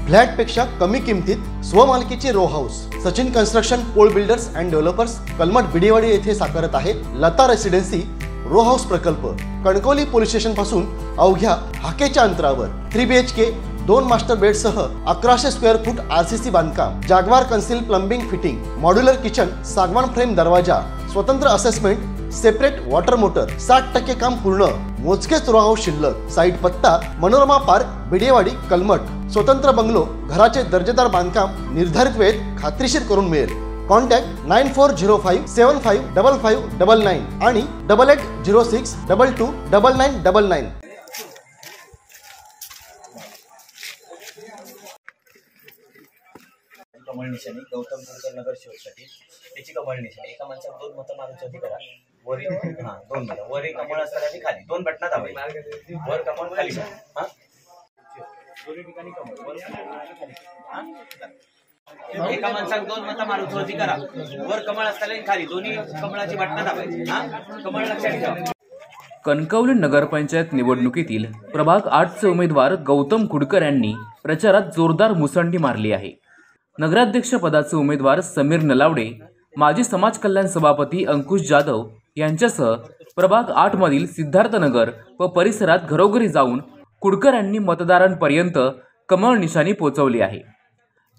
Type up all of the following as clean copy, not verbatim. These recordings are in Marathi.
फ्लॅटपेक्षा कमी किमतीत स्वमालकीचे row house Sachin construction Pol builders and developers Kalmath Bidewadi येथे साकारत आहे लता रेसिडेन्सी रो हाऊस प्रकल्प। कणकवली पोलीस स्टेशन पासून अवघ्या हाकेच्या अंतरावर 3 BHK 2 मास्टर बेडसह 1100 स्क्वेअर फूट RCC बांधकाम, Jaguar concealed plumbing fitting, modular kitchen, सागवान फ्रेम दरवाजा, स्वतंत्र असेसमेंट, सेपरेट वॉटर मोटर, 60% काम पूर्ण, मोजकेच रो हाऊस शिल्लक। साइट पत्ता मनोरमा पार्क बिडेवाडी कलमठ। स्वतंत्र बंगलो, घराचे दर्जेदार बांधकाम निर्धारित वेळेत खात्रीशीर करून मिळेल। कॉन्टॅक्ट 9405755599 आणि 8806229999। कमळ निशाणी गौतम कुलकर नगर शिवसाठी त्याची कमळ निशाणी एका माणसाला 2 मतं मारून करा वर 2 मतं वर एक कमळ असताना खाली 2 बटना दाबायची वर कमळ खाली दोन्ही ठिकाणी कमळ वर खाली एका माणसाला 2 मतं मारून करा वर कमळ असताना खाली दोन्ही कमळाची बटना दाबायची कमळ लक्षात ठेवा। कणकवली नगरपंचायत निवडणुकीतील प्रभाग 8चे उमेदवार गौतम कुडकर यांनी प्रचारात जोरदार मुसंडी मारली आहे। नगराध्यक्ष पदाचे उमेदवार समीर नलावडे, माजी समाज कल्याण सभापती अंकुश जाधव यांच्यासह प्रभाग 8 मधील सिद्धार्थनगर व परिसरात घरोघरी जाऊन कुडकर यांनी मतदारांपर्यंत कमळ निशाणी पोहोचवली आहे।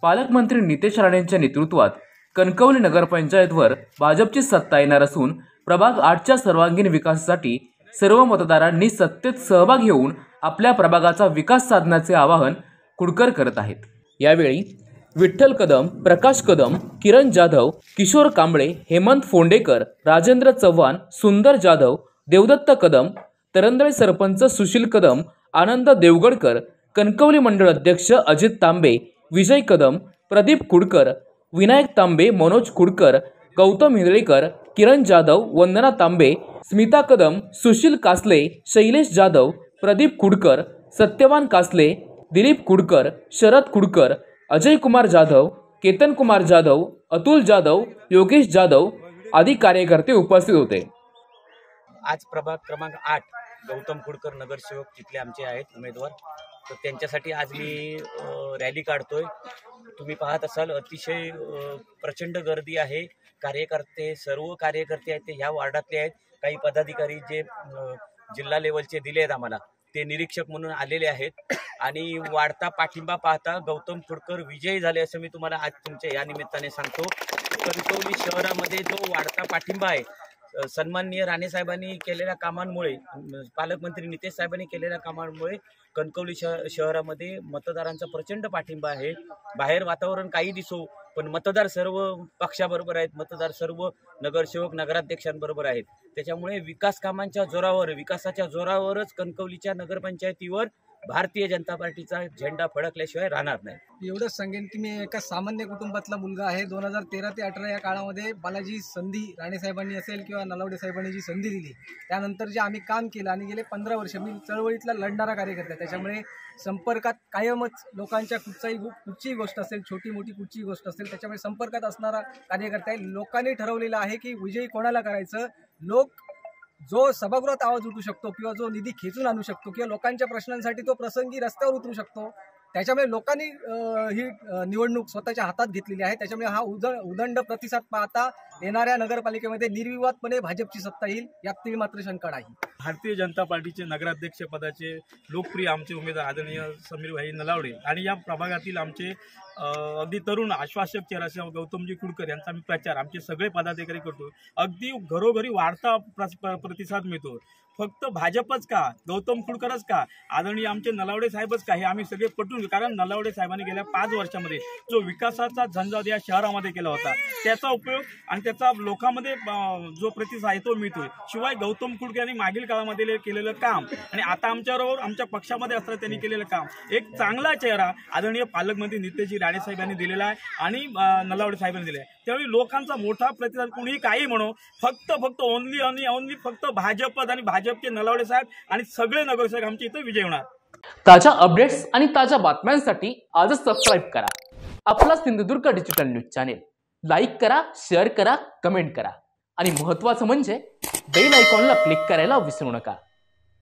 पालकमंत्री नितेश राणेंच्या नेतृत्वात कणकवली नगरपंचायतवर भाजपची सत्ता येणार असून प्रभाग 8च्या सर्वांगीण विकासासाठी सर्व मतदारांनी सत्तेत सहभाग घेऊन आपल्या प्रभागाचा विकास साधण्याचे आवाहन कुडकर करत आहेत। यावेळी विठ्ठल कदम, प्रकाश कदम, किरण जाधव, किशोर कांबळे, हेमंत फोंडेकर, राजेंद्र चव्हाण, सुंदर जाधव, देवदत्त कदम, तरंदळे सरपंच सुशील कदम, आनंद देवगडकर, कणकवली मंडळ अध्यक्ष अजित तांबे, विजय कदम, प्रदीप कुडकर, विनायक तांबे, मनोज कुडकर, गौतम हिंदळेकर, किरण जाधव, वंदना तांबे, स्मिता कदम, सुशील कासले, शैलेश जाधव, प्रदीप कुडकर, सत्यवान कासले, दिलीप कुडकर, शरद कुडकर, अजय कुमार जाधव, केतन कुमार जाधव, अतुल जाधव, योगेश जाधव आदी कार्यकर्ते उपस्थित होते। आज प्रभाग क्रमांक 8 गौतम कुडकर नगरसेवक तिथले आमचे आहेत उमेदवार, तर त्यांच्यासाठी आज मी रॅली काढतोय। तुम्ही पाहत असाल अतिशय प्रचंड गर्दी आहे। कार्यकर्ते सर्व कार्यकर्ते आहेत ते ह्या वार्डातले आहेत। काही पदाधिकारी जे जिल्हा लेवलचे दिले आहेत आम्हाला ते निरीक्षक म्हणून आलेले आहेत आणि वाढता पाठिंबा पाहता गौतम कुडकर विजयी झाले असं मी तुम्हाला आज तुमच्या या निमित्ताने सांगतो। कणकवली शहरामध्ये जो वाढता पाठिंबा आहे सन्माननीय राणे साहेबांनी केलेल्या कामांमुळे, पालकमंत्री नितेश साहेबांनी केलेल्या कामांमुळे कणकवली शहरामध्ये मतदारांचा प्रचंड पाठिंबा आहे। बाहेर वातावरण काही दिसो पण मतदार सर्व पक्षाबरोबर आहेत, मतदार सर्व नगरसेवक नगराध्यक्षांबरोबर आहेत। त्याच्यामुळे विकास कामांच्या जोरावर, विकासाच्या जोरावरच कणकवलीच्या नगरपंचायतीवर भारतीय जनता पार्टीचा झेंडा फडकल्याशिवाय राहणार नाही। एवढंच सांगेन की मी एका सामान्य कुटुंबातला मुलगा आहे। 2013 ते 18 या काळामध्ये मला जी संधी राणे साहेबांनी असेल किंवा नलावडे साहेबांनी जी संधी दिली त्यानंतर जे आम्ही काम केलं आणि गेले 15 वर्ष मी चळवळीतला लढणारा कार्यकर्ता, त्याच्यामुळे संपर्कात कायमच लोकांच्या कुठचीही गोष्ट असेल, छोटी मोठी कुठचीही गोष्ट असेल त्याच्यामुळे संपर्कात असणारा कार्यकर्ता आहे। लोकांनी ठरवलेलं आहे की विजयी कोणाला करायचं। लोक जो सभागृहात आवाज उठू शकतो किंवा जो निधी खेचून आणू शकतो किंवा लोकांच्या प्रश्नांसाठी तो प्रसंगी रस्त्यावर उतरू शकतो, त्याच्यामुळे लोकांनी ही निवडणूक स्वतःच्या हातात घेतलेली आहे। त्याच्यामुळे हा उदंड प्रतिसाद पाहता येणाऱ्या नगरपालिकेमध्ये निर्विवादपणे भाजपची सत्ता येईल यात ती मात्र शंका नाही। भारतीय जनता पार्टीचे नगराध्यक्ष पदाचे लोकप्रिय आमचे उमेदवार आदरणीय समीर भाई नलावडे आणि या प्रभागातील आमचे अगदी तरुण आश्वासक चेहरा गौतमजी कुडकर यांचा मी प्रचार आमचे सगळे पदाधिकारी करतो। अगदी घरोघरी वाढता प्रतिसाद मिळतो। फक्त भाजपच का, गौतम कुडकरच का, आदरणीय आमचे नलावडे साहेबच का, हे आम्ही सगळे पटून, कारण नलावडे साहेबांनी गेल्या 5 वर्षामध्ये जो विकासाचा झंझावात या शहरामध्ये केला होता त्याचा उपयोग आणि त्याचा लोकांमध्ये जो प्रतिसाद आहे तो मिळतोय। शिवाय गौतम कुडकर यांनी मागील काळामध्ये केलेलं काम आणि आता आमच्याबरोबर आमच्या पक्षामध्ये असताना त्यांनी केलेलं काम, एक चांगला चेहरा आदरणीय पालकमंत्री नितेशजी राणे साहेबांनी दिलेला आहे आणि नलावडे साहेबांनी दिला आहे। त्यावेळी लोकांचा मोठा प्रतिसाद, कुणीही काही म्हणो, फक्त ओनली आणि ओनली फक्त भाजप आणि भाजपचे नलावडे साहेब आणि सगळे नगरसेवक आमचे इथं विजय होणार। ताज्या अपडेट्स आणि ताज्या बातम्यांसाठी आजच सबस्क्राईब करा आपला Sindhudurg digital news channel. Like करा, शेअर करा, कमेंट करा आणि महत्त्वाचं म्हणजे बेल आयकॉनला क्लिक करायला विसरू नका।